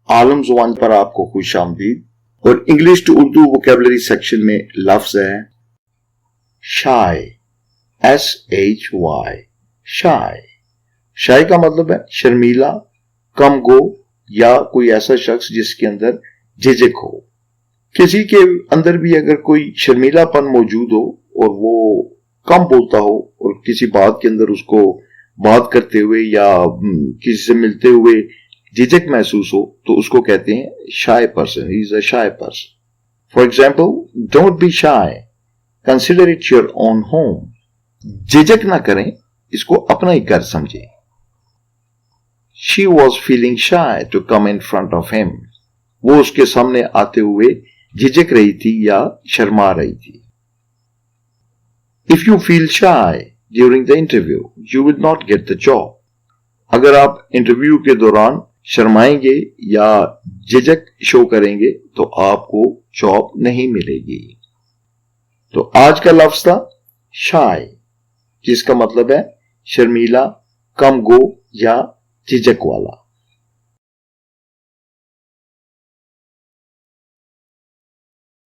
आलम ज़ुबान पर आपको खुशामदीद। और English to Urdu vocabulary section में लफ्ज है शाय, SHY, शाय। शाय का मतलब है शर्मीला, कम गो या कोई ऐसा शख्स जिसके अंदर झिझक हो। किसी के अंदर भी अगर कोई शर्मीलापन मौजूद हो और वो कम बोलता हो और किसी बात के अंदर उसको बात करते हुए या किसी से मिलते हुए झिझक महसूस हो तो उसको कहते हैं shy person, he is a shy person. For example, don't be shy, consider it your own home. झिझक ना करें, इसको अपना ही घर समझें। She was feeling shy to come in front of him, वो उसके सामने आते हुए झिझक रही थी या शर्मा रही थी। If you feel shy during the interview you will not get the job, अगर आप इंटरव्यू के दौरान शर्माएंगे या झिझक शो करेंगे तो आपको जॉब नहीं मिलेगी। तो आज का लफ्ज था शाय, जिसका मतलब है शर्मीला, कम गो या झिझक वाला।